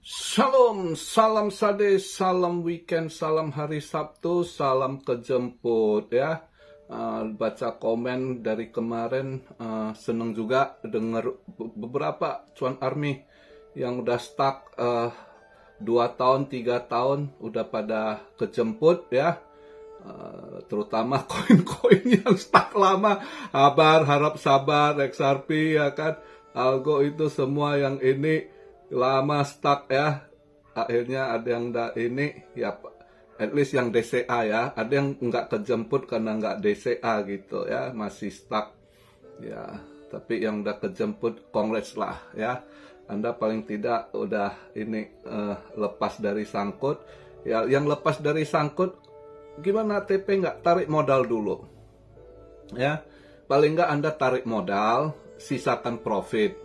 Shalom, salam sade, salam weekend, salam hari Sabtu, salam kejemput ya. Baca komen dari kemarin, seneng juga dengar beberapa cuan army yang udah stuck 2 tahun, 3 tahun udah pada kejemput ya. Terutama koin-koin yang stuck lama, harap sabar, XRP ya kan, algo itu semua yang ini lama stuck ya. Akhirnya ada yang ini ya, at least yang DCA ya, ada yang nggak kejemput karena nggak DCA gitu ya, masih stuck ya. Tapi yang udah kejemput, congrats lah ya, Anda paling tidak udah ini lepas dari sangkut ya. Yang lepas dari sangkut gimana, TP nggak tarik modal dulu ya, paling nggak Anda tarik modal, sisakan profit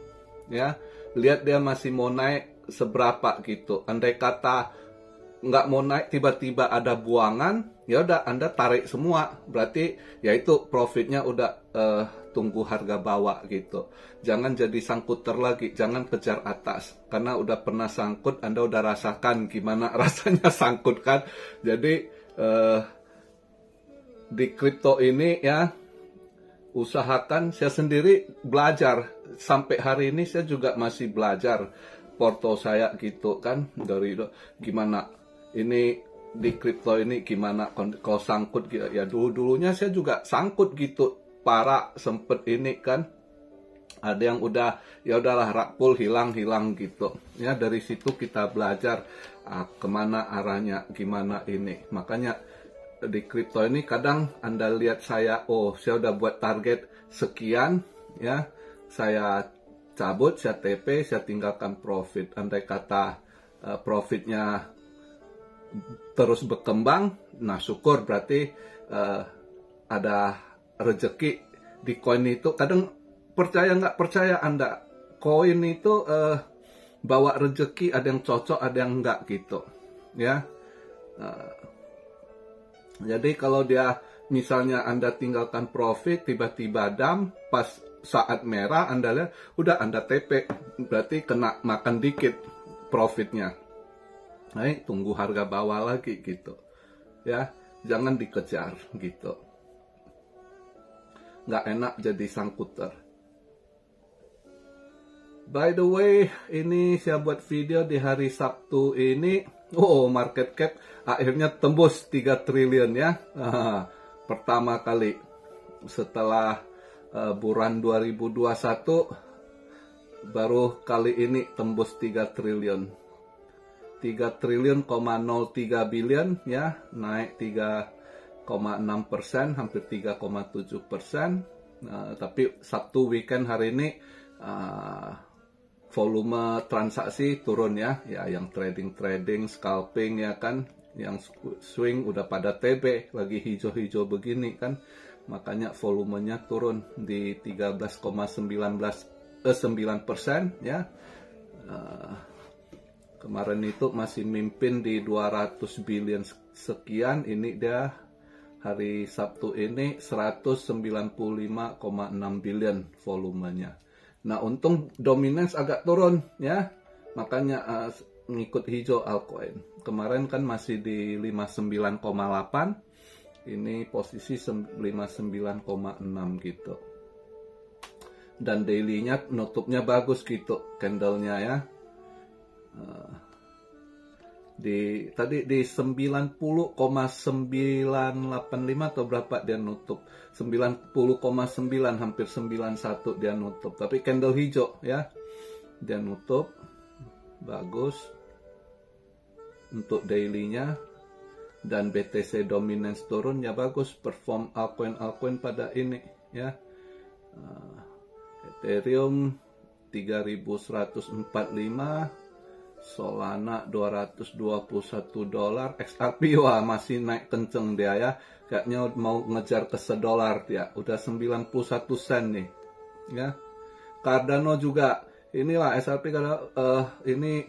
ya. Lihat dia masih mau naik seberapa gitu. Andai kata nggak mau naik, tiba-tiba ada buangan, ya udah Anda tarik semua. Berarti ya itu profitnya udah tunggu harga bawah gitu. Jangan jadi sangkuter lagi, jangan kejar atas. Karena udah pernah sangkut, Anda udah rasakan gimana rasanya sangkut kan. Jadi di kripto ini ya, usahakan. Saya sendiri belajar sampai hari ini, saya juga masih belajar porto saya gitu kan, dari gimana ini di kripto ini, gimana kalau sangkut gitu ya. Dulunya saya juga sangkut gitu, parah sempet ini kan, ada yang udah ya udahlah rakpul, hilang gitu ya. Dari situ kita belajar kemana arahnya, gimana ini. Makanya di kripto ini kadang Anda lihat saya, oh saya udah buat target sekian ya, saya cabut, saya TP, saya tinggalkan profit. Andai kata profitnya terus berkembang, nah syukur, berarti ada rezeki di koin itu. Kadang percaya nggak percaya Anda, koin itu bawa rezeki, ada yang cocok, ada yang enggak gitu ya. Jadi kalau dia misalnya Anda tinggalkan profit, tiba-tiba dam, pas saat merah Anda lihat, udah Anda TP, berarti kena makan dikit profitnya. Nah, tunggu harga bawah lagi gitu ya. Jangan dikejar gitu. Nggak enak jadi sangkuter. By the way, ini saya buat video di hari Sabtu ini. Oh, market cap akhirnya tembus 3 triliun ya. Pertama kali setelah bulan 2021, baru kali ini tembus 3 triliun. 3 triliun, 03 billion ya, naik 3,6%, hampir 3,7%. Tapi Sabtu weekend hari ini volume transaksi turun ya, yang trading, scalping ya kan, yang swing udah pada TB, lagi hijau-hijau begini kan, makanya volumenya turun di 13,9% ya. Kemarin itu masih mimpin di 200 billion sekian, ini dia hari Sabtu ini 195,6 billion volumenya. Nah, untung dominance agak turun ya, makanya ngikut hijau altcoin. Kemarin kan masih di 59,8, ini posisi 59,6 gitu. Dan daily-nya nutupnya bagus gitu, candle-nya ya. Tadi di 90,985 atau berapa dia nutup, 90,9, hampir 91 dia nutup, tapi candle hijau ya, dia nutup bagus untuk daily-nya. Dan BTC dominance turun ya, bagus perform altcoin pada ini ya. Ethereum 3145, Solana 221 dolar, XRP wah masih naik kenceng dia ya, kayaknya mau ngejar ke $1 dia, udah 91 sen nih ya. Cardano juga inilah XRP, karena ini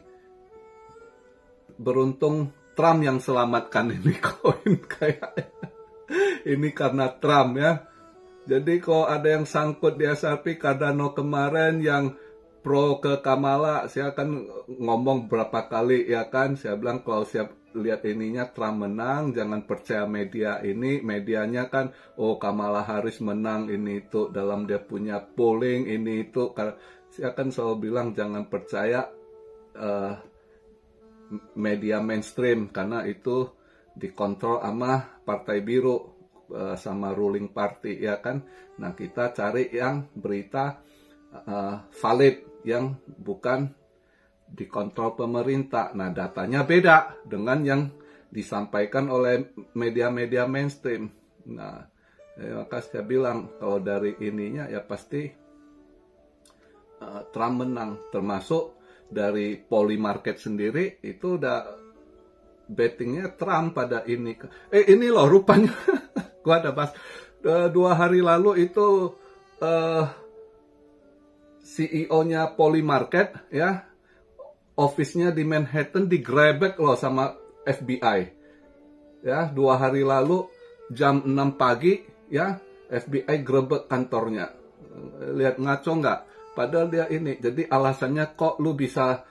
beruntung Trump yang selamatkan ini koin kayak ini, karena Trump ya. Jadi kalau ada yang sangkut di XRP, Cardano kemarin yang pro ke Kamala, saya kan ngomong berapa kali ya kan, saya bilang kalau saya lihat ininya Trump menang, jangan percaya media ini, medianya kan, oh Kamala Harris menang ini itu dalam dia punya polling ini itu, saya kan selalu bilang jangan percaya media mainstream karena itu dikontrol sama partai biru, sama ruling party ya kan. Nah kita cari yang berita valid, yang bukan dikontrol pemerintah. Nah datanya beda dengan yang disampaikan oleh media-media mainstream. Nah maka saya bilang kalau dari ininya ya pasti Trump menang. Termasuk dari Polymarket sendiri itu udah bettingnya Trump pada ini. Ini loh rupanya gua ada bahas 2 hari lalu itu CEO-nya Polymarket ya, office-nya di Manhattan digrebek loh sama FBI. Ya, 2 hari lalu jam 6 pagi ya, FBI grebek kantornya. Lihat ngaco nggak? Padahal dia ini. Jadi alasannya kok lu bisa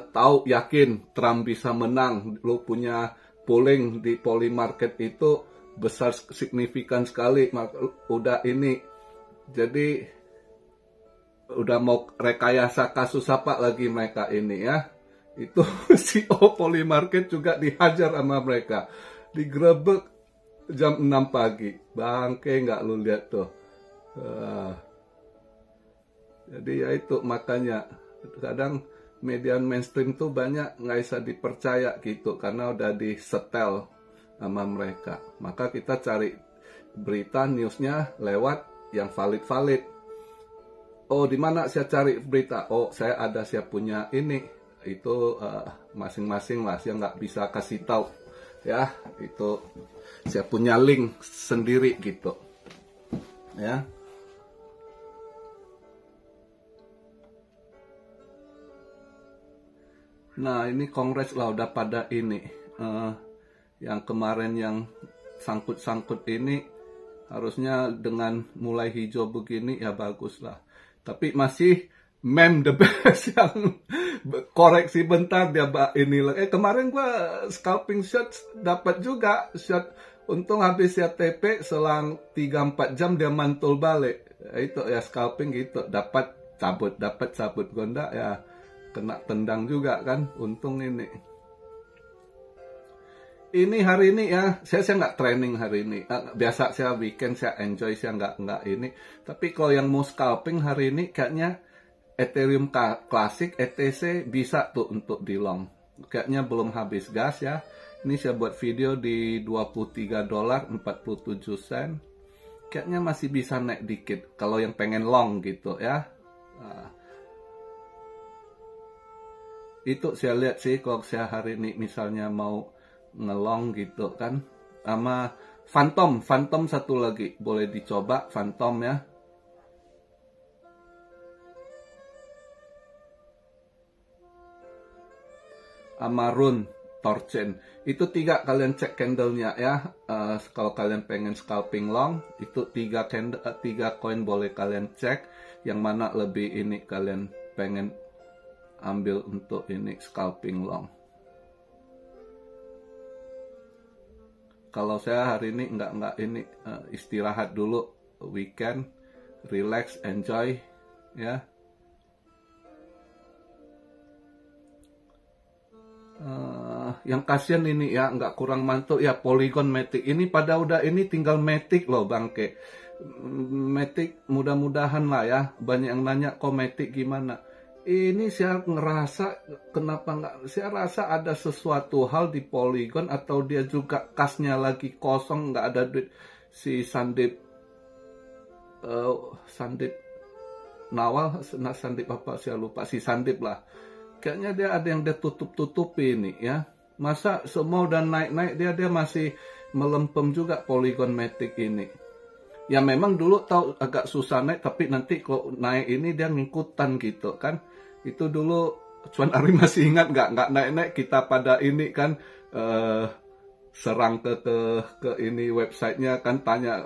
tahu yakin Trump bisa menang, lu punya polling di Polymarket itu besar signifikan sekali, udah ini. Jadi udah mau rekayasa kasus apa lagi mereka ini ya. Itu CEO Polymarket juga dihajar sama mereka. Digrebek jam 6 pagi. Bangke nggak lu lihat tuh. Jadi ya itu makanya kadang media mainstream tuh banyak nggak bisa dipercaya gitu. Karena udah disetel sama mereka. Maka kita cari berita newsnya lewat yang valid-valid. Oh, di mana saya cari berita? Oh, saya punya ini. Itu masing-masing lah, saya nggak bisa kasih tahu. Ya, itu saya punya link sendiri gitu. Ya. Nah, ini Kongres lah udah pada ini. Yang kemarin yang sangkut-sangkut ini harusnya dengan mulai hijau begini ya bagus lah. Tapi masih meme the best yang koreksi bentar dia ini. Kemarin gua scalping shot dapat juga shot, untung habis ya TP selang 3-4 jam dia mantul balik. Itu ya scalping gitu, dapat cabut gonda ya kena tendang juga kan, untung ini. Ini hari ini ya, saya nggak training hari ini. Biasa saya weekend saya enjoy, saya nggak ini. Tapi kalau yang mau scalping hari ini kayaknya Ethereum klasik ETC bisa tuh untuk di long. Kayaknya belum habis gas ya. Ini saya buat video di $23.47. Kayaknya masih bisa naik dikit kalau yang pengen long gitu ya. Itu saya lihat sih kalau saya hari ini misalnya mau ngelong gitu kan, sama Phantom satu lagi boleh dicoba, Phantom ya. Sama Rune Torchen, itu 3 kalian cek candlenya ya. Kalau kalian pengen scalping long, itu 3 koin boleh kalian cek yang mana lebih ini kalian pengen ambil untuk ini scalping long. Kalau saya hari ini nggak ini, istirahat dulu, weekend, relax, enjoy, ya. Yang kasihan ini ya, nggak kurang mantul ya, Polygon Matic ini pada udah ini tinggal Matic loh bangke. Matic mudah-mudahan lah ya, banyak yang nanya kok Matic gimana. Ini saya ngerasa kenapa nggak, saya rasa ada sesuatu hal di Polygon atau dia juga kasnya lagi kosong, nggak ada duit. Si Sandip Nawal, Sandip apa saya lupa, si Sandip lah, kayaknya dia ada yang dia tutup-tutupi ini ya. Masa semua udah naik-naik dia masih melempem juga Polygon Matic ini. Ya memang dulu tahu agak susah naik, tapi nanti kalau naik ini dia ngikutan gitu kan. Itu dulu Cuan Ari masih ingat nggak naik-naik kita pada ini kan, serang ke ini websitenya kan, tanya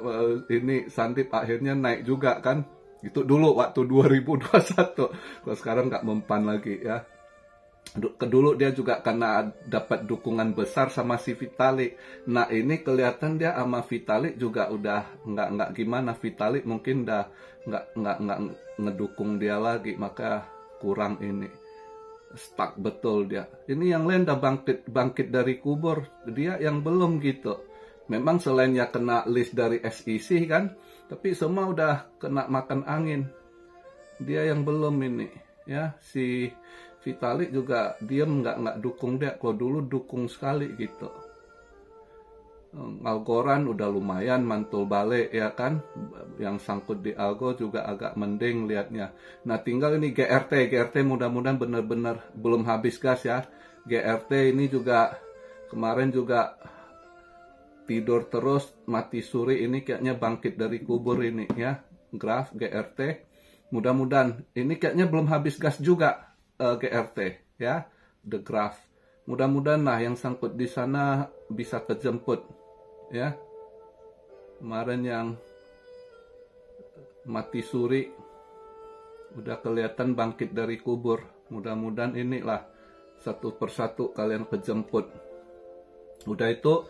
ini Sandip, akhirnya naik juga kan. Itu dulu waktu 2021. Kalau sekarang nggak mempan lagi ya. Dulu dia juga karena dapat dukungan besar sama si Vitalik. Nah ini kelihatan dia sama Vitalik juga udah nggak gimana. Vitalik mungkin udah nggak ngedukung dia lagi, maka kurang ini, stuck betul dia. Ini yang lain udah bangkit dari kubur, dia yang belum gitu. Memang selain ya kena list dari SEC kan, tapi semua udah kena makan angin. Dia yang belum ini ya. Si Vitalik juga diem nggak dukung dia. Kalau dulu dukung sekali gitu. Algorand udah lumayan mantul balik ya kan. Yang sangkut di Algo juga agak mending liatnya. Nah tinggal ini GRT mudah-mudahan bener-bener belum habis gas ya. GRT ini juga kemarin juga tidur terus, mati suri, ini kayaknya bangkit dari kubur ini ya. Graf GRT mudah-mudahan ini kayaknya belum habis gas juga. GRT ya, the graph. Mudah-mudahan lah yang sangkut di sana bisa kejemput ya. Kemarin yang mati suri udah kelihatan bangkit dari kubur. Mudah-mudahan inilah satu persatu kalian kejemput. Udah itu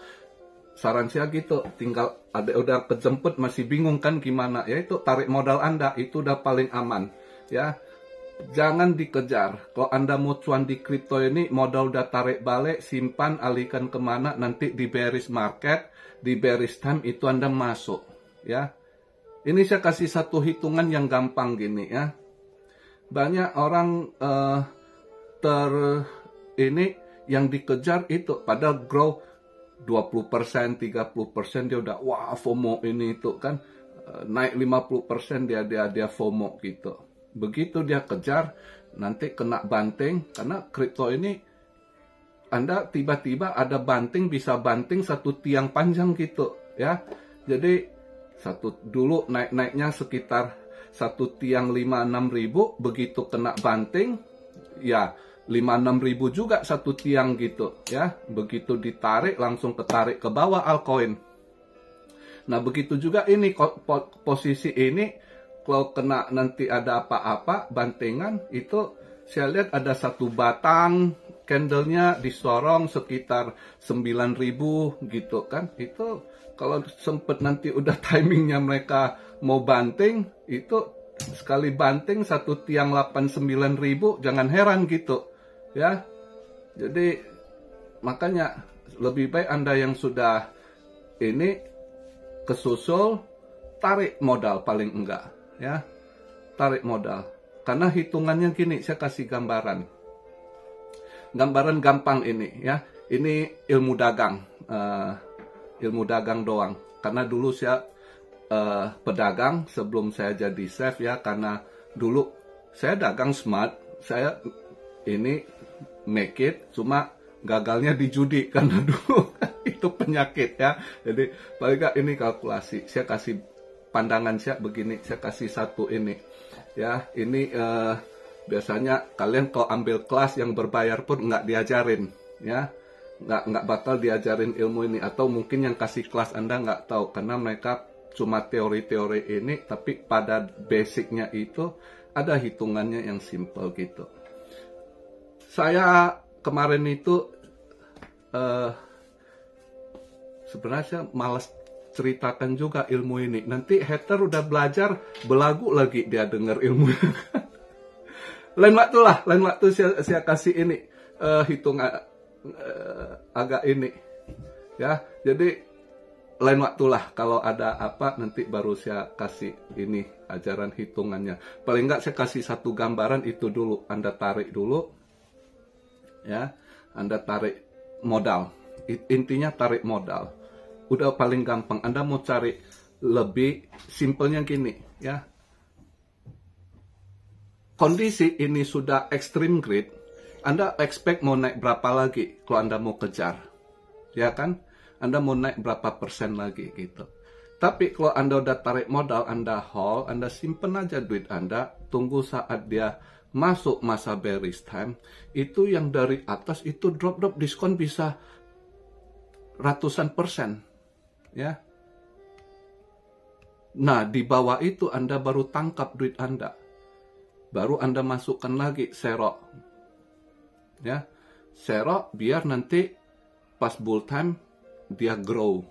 saran saya gitu, tinggal ada udah kejemput masih bingung kan gimana, ya itu tarik modal Anda, itu udah paling aman ya. Jangan dikejar. Kalau Anda mau cuan di kripto ini, modal udah tarik balik, simpan, alihkan kemana, nanti di bearish market, di bearish time itu Anda masuk ya. Ini saya kasih satu hitungan yang gampang gini ya. Banyak orang ini yang dikejar itu pada grow 20%, 30% dia udah wah FOMO ini itu kan, naik 50% dia FOMO gitu. Begitu dia kejar, nanti kena banting, karena kripto ini Anda tiba-tiba ada banting, bisa banting satu tiang panjang gitu ya. Jadi dulu naik-naiknya sekitar satu tiang 5-6 ribu, begitu kena banting ya 5-6 ribu juga satu tiang gitu ya. Begitu ditarik langsung ketarik ke bawah altcoin. Nah begitu juga ini posisi ini. Kalau kena nanti ada apa-apa, bantingan, itu saya lihat ada satu batang, candlenya disorong sekitar 9.000 gitu kan. Itu kalau sempet nanti udah timingnya mereka mau banting, itu sekali banting satu tiang 89.000, jangan heran gitu. Ya, jadi makanya lebih baik Anda yang sudah ini kesusul, tarik modal paling enggak. Ya, tarik modal. Karena hitungannya gini, saya kasih gambaran gampang ini ya. Ini ilmu dagang doang. Karena dulu saya pedagang sebelum saya jadi chef ya. Karena dulu saya dagang smart, saya ini make it, cuma gagalnya di judi karena dulu itu penyakit ya. Jadi paling nggak ini kalkulasi. Saya kasih pandangan saya begini, saya kasih satu ini ya. Ini biasanya kalian kalau ambil kelas yang berbayar pun nggak diajarin ya, nggak bakal diajarin ilmu ini, atau mungkin yang kasih kelas Anda nggak tahu karena mereka cuma teori-teori ini, tapi pada basicnya itu ada hitungannya yang simple gitu. Saya kemarin itu sebenarnya saya malas ceritakan juga ilmu ini. Nanti hater udah belajar, belagu lagi dia dengar ilmu. Lain waktu saya kasih ini hitungan agak ini ya. Jadi lain waktu lah kalau ada apa nanti baru saya kasih ini ajaran hitungannya. Paling nggak saya kasih satu gambaran itu dulu. Anda tarik dulu ya. Anda tarik modal. Intinya tarik modal. Udah paling gampang. Anda mau cari lebih simpelnya gini ya. Kondisi ini sudah extreme greed, Anda expect mau naik berapa lagi kalau Anda mau kejar, ya kan? Anda mau naik berapa persen lagi gitu. Tapi kalau Anda udah tarik modal, Anda hold, Anda simpen aja duit Anda, tunggu saat dia masuk masa bearish time, itu yang dari atas itu drop diskon bisa ratusan persen, ya. Nah, di bawah itu Anda baru tangkap duit Anda. Baru Anda masukkan lagi serok. Ya. Serok biar nanti pas bull time dia grow.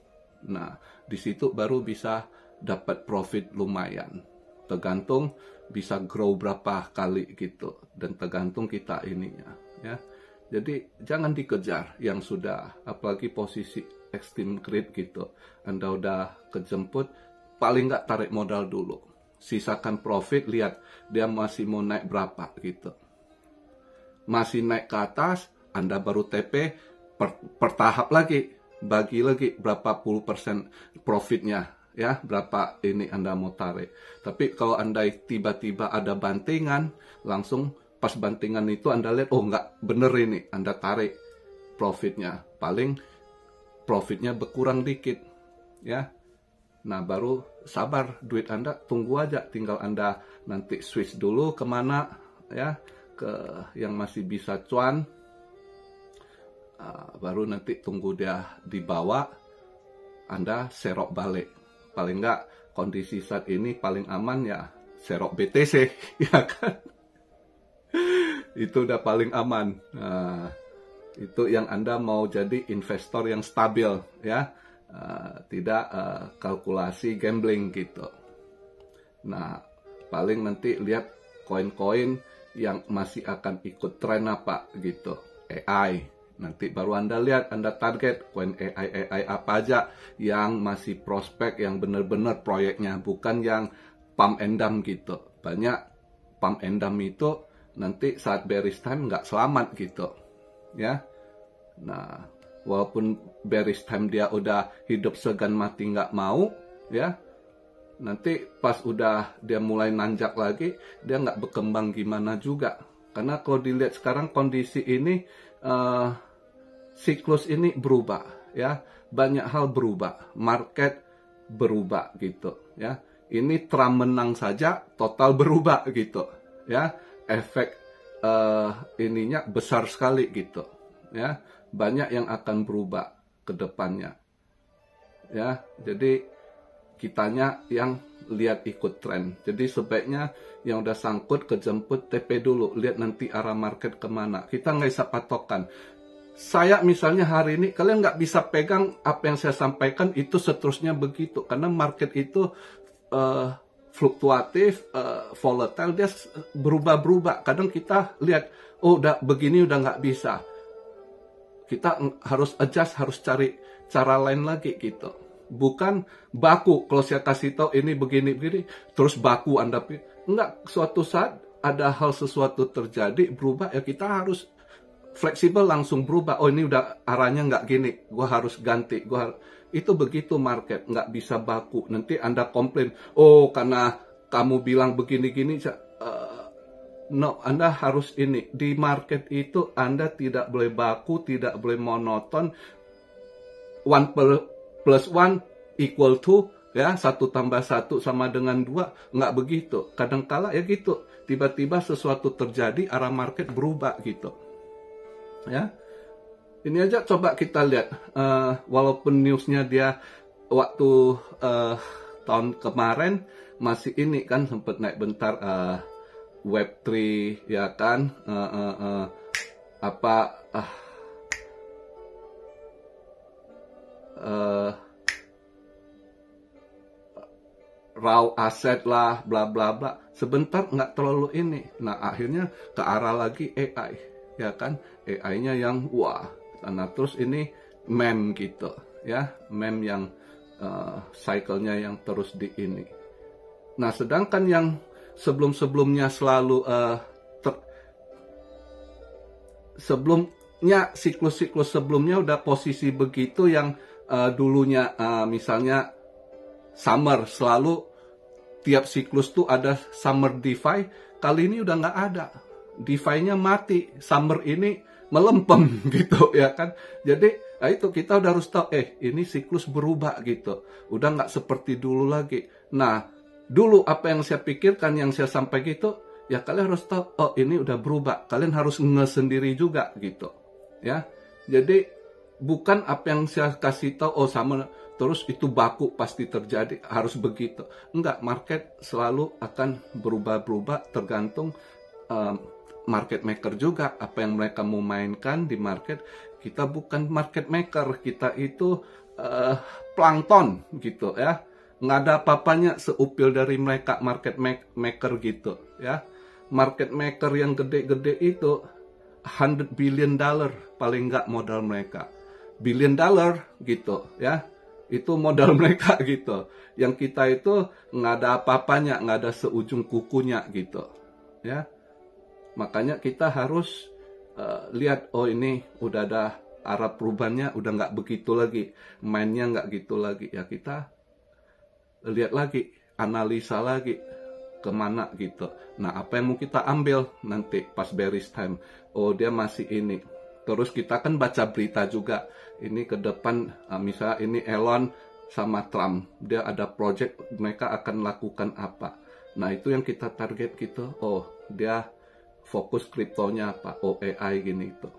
Nah, di situ baru bisa dapat profit lumayan. Tergantung bisa grow berapa kali gitu, dan tergantung kita ininya, ya. Jadi jangan dikejar yang sudah, apalagi posisi extreme greed gitu. Anda udah kejemput, paling nggak tarik modal dulu. Sisakan profit, lihat dia masih mau naik berapa gitu. Masih naik ke atas, Anda baru TP per tahap lagi. Bagi lagi berapa puluh persen profitnya, ya, berapa ini Anda mau tarik. Tapi kalau Anda tiba-tiba ada bantingan, langsung pas bantingan itu Anda lihat, oh nggak bener ini, Anda tarik profitnya. Paling profitnya berkurang dikit, ya. Nah, baru sabar, duit Anda tunggu aja, tinggal Anda nanti switch dulu kemana, ya, ke yang masih bisa cuan. Baru nanti tunggu dia dibawa, Anda serok balik. Paling nggak kondisi saat ini paling aman ya serok BTC, ya kan? Itu udah paling aman. Nah, itu yang Anda mau jadi investor yang stabil, ya, tidak kalkulasi gambling gitu. Nah, paling nanti lihat koin-koin yang masih akan ikut tren apa gitu, AI. Nanti baru Anda lihat, Anda target koin AI apa aja yang masih prospek, yang benar-benar proyeknya, bukan yang pump and dump gitu. Banyak pump and dump itu nanti saat bearish time nggak selamat gitu, ya. Nah, walaupun bearish time dia udah hidup segan mati nggak mau, ya, nanti pas udah dia mulai nanjak lagi, dia nggak berkembang gimana juga. Karena kalau dilihat sekarang kondisi ini, siklus ini berubah, ya, banyak hal berubah, market berubah gitu, ya. Ini Trump menang saja total berubah gitu, ya. Efek ininya besar sekali gitu, ya. Banyak yang akan berubah ke depannya, ya. Jadi kitanya yang lihat ikut tren. Jadi sebaiknya yang udah sangkut kejemput TP dulu, lihat nanti arah market kemana. Kita nggak bisa patokan. Saya misalnya hari ini, kalian nggak bisa pegang apa yang saya sampaikan itu seterusnya begitu. Karena market itu fluktuatif, volatile, dia berubah-berubah. Kadang kita lihat, oh udah begini udah nggak bisa. Kita harus adjust, harus cari cara lain lagi gitu. Bukan baku, kalau saya kasih tahu ini begini-begini, terus baku Anda. Enggak, suatu saat ada hal sesuatu terjadi, berubah, ya kita harus fleksibel langsung berubah. Oh ini udah arahnya nggak gini, gue harus ganti. Itu begitu market, nggak bisa baku. Nanti Anda komplain, oh karena kamu bilang begini-gini. No, Anda harus ini. Di market itu Anda tidak boleh baku, tidak boleh monoton. 1 plus 1 equal to, ya, 1 tambah 1 sama dengan 2. Nggak begitu. Kadangkala ya gitu. Tiba-tiba sesuatu terjadi, arah market berubah gitu. Ya, ini aja coba kita lihat, walaupun newsnya dia waktu tahun kemarin masih ini kan sempat naik bentar, Web3, ya kan, raw asset lah, bla bla bla. Sebentar nggak terlalu ini. Nah akhirnya ke arah lagi AI, ya kan, AI-nya yang wah. Nah terus ini meme gitu, ya, meme yang cycle-nya yang terus di ini. Nah sedangkan yang sebelum-sebelumnya selalu sebelumnya siklus-siklus sebelumnya udah posisi begitu, yang dulunya misalnya summer, selalu tiap siklus tuh ada summer DeFi. Kali ini udah nggak ada, DeFi-nya mati, summer ini melempem gitu, ya kan. Jadi nah itu kita udah harus tahu, ini siklus berubah gitu, udah nggak seperti dulu lagi. Nah dulu apa yang saya pikirkan, yang saya sampaikan gitu, ya kalian harus tahu, oh ini udah berubah, kalian harus sendiri juga gitu, ya. Jadi bukan apa yang saya kasih tahu, oh terus itu baku pasti terjadi, harus begitu. Enggak, market selalu akan berubah-berubah tergantung market maker juga, apa yang mereka mau mainkan di market. Kita bukan market maker, kita itu plankton gitu ya. Nggak ada apa-apanya seupil dari mereka market maker gitu ya. Market maker yang gede-gede itu $100 billion paling nggak modal mereka. $1 billion gitu ya. Itu modal mereka gitu. Yang kita itu nggak ada apa-apanya, nggak ada seujung kukunya gitu ya. Makanya kita harus lihat, oh ini udah ada arah perubahannya, udah nggak begitu lagi, mainnya nggak gitu lagi ya. Kita lihat lagi, analisa lagi kemana gitu. Nah, apa yang mau kita ambil nanti pas bearish time? Oh, dia masih ini. Terus kita kan baca berita juga. Ini ke depan, misalnya ini Elon sama Trump, dia ada project, mereka akan lakukan apa. Nah, itu yang kita target gitu. Oh, dia fokus kriptonya apa? Oh, AI gini itu.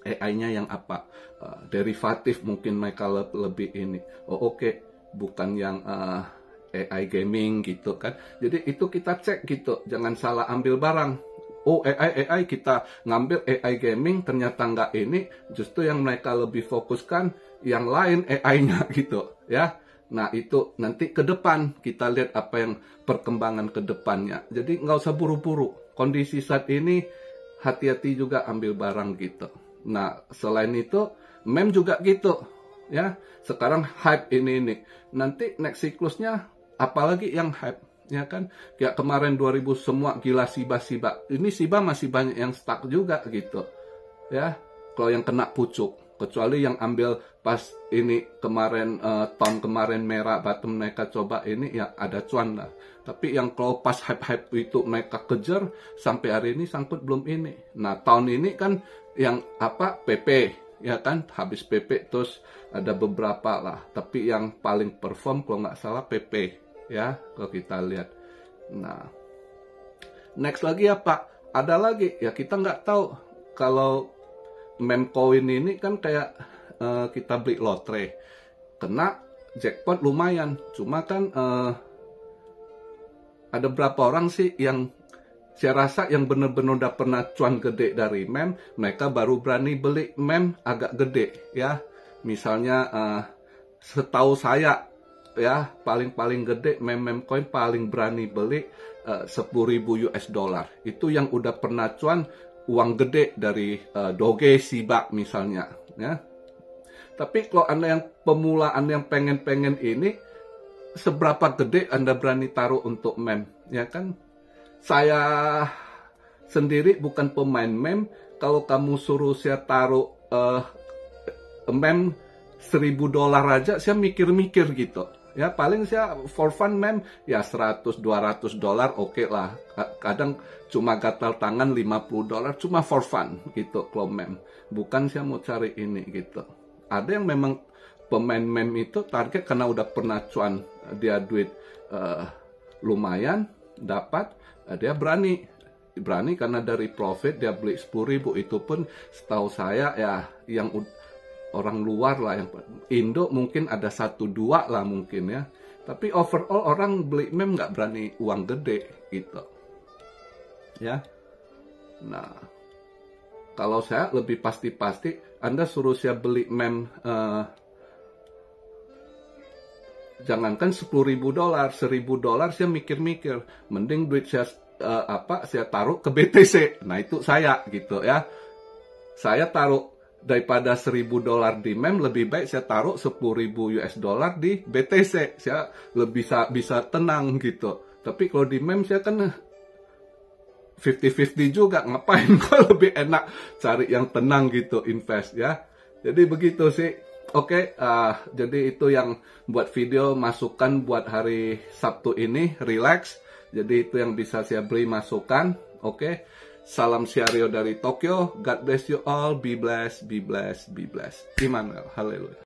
AI-nya yang apa? Derivatif mungkin mereka lebih ini. Oh, oke. Bukan yang AI gaming gitu kan. Jadi itu kita cek gitu. Jangan salah ambil barang. Oh, AI kita ngambil AI gaming, ternyata nggak ini. Justru yang mereka lebih fokuskan yang lain AI-nya gitu ya. Nah, itu nanti ke depan kita lihat apa yang perkembangan ke depannya. Jadi nggak usah buru-buru. Kondisi saat ini hati-hati juga ambil barang gitu. Nah, selain itu meme juga gitu ya. Sekarang hype ini. Nanti next siklusnya apalagi yang hype ya kan. Kayak kemarin 2000 semua gila Shiba. Ini Shiba masih banyak yang stuck juga gitu. Ya. Kalau yang kena pucuk, kecuali yang ambil pas ini kemarin tahun kemarin merah bottom mereka coba ini ya ada cuan lah. Tapi yang kalau pas hype itu mereka kejar sampai hari ini sangkut belum ini. Nah, tahun ini kan yang apa PP ya kan, habis PP terus ada beberapa lah. Tapi yang paling perform kalau nggak salah PP ya kalau kita lihat. Nah, next lagi apa? Ada lagi ya, kita nggak tahu. Kalau meme coin ini kan kayak kita beli lotre, kena jackpot lumayan. Cuma kan ada berapa orang sih yang saya rasa yang benar-benar udah pernah cuan gede dari meme, mereka baru berani beli meme agak gede ya. Misalnya setahu saya ya paling gede meme coin paling berani beli 10.000 US dollar. Itu yang udah pernah cuan uang gede dari Doge, Shiba misalnya ya. Tapi kalau Anda yang pemula, Anda yang pengen ini, seberapa gede Anda berani taruh untuk meme ya kan? Saya sendiri bukan pemain meme. Kalau kamu suruh saya taruh meme $1.000 aja, saya mikir-mikir gitu. Ya paling saya for fun meme ya $100-200 oke lah. Kadang cuma gatal tangan $50 cuma for fun gitu kalau meme. Bukan saya mau cari ini gitu. Ada yang memang pemain meme itu target karena udah pernah cuan, dia duit lumayan dapat, dia berani karena dari profit dia beli 10.000. Itu pun setahu saya ya yang orang luar lah, yang Indo mungkin ada 1-2 lah mungkin ya. Tapi overall orang beli meme nggak berani uang gede gitu ya. Nah, kalau saya lebih pasti Anda suruh saya beli meme jangankan $10.000, $1.000 saya mikir-mikir, mending duit saya saya taruh ke BTC. Nah, itu saya gitu ya. Saya taruh daripada $1.000 di meme, lebih baik saya taruh 10.000 US dollar di BTC. Saya lebih bisa tenang gitu. Tapi kalau di meme saya kan 50-50 juga, ngapain kok lebih enak cari yang tenang gitu invest ya. Jadi begitu sih. Oke, jadi itu yang buat video masukan buat hari Sabtu ini, relax. Jadi itu yang bisa saya beri masukan. Oke, salam Siario dari Tokyo. God bless you all. Be blessed, be blessed, be blessed. Immanuel, haleluya.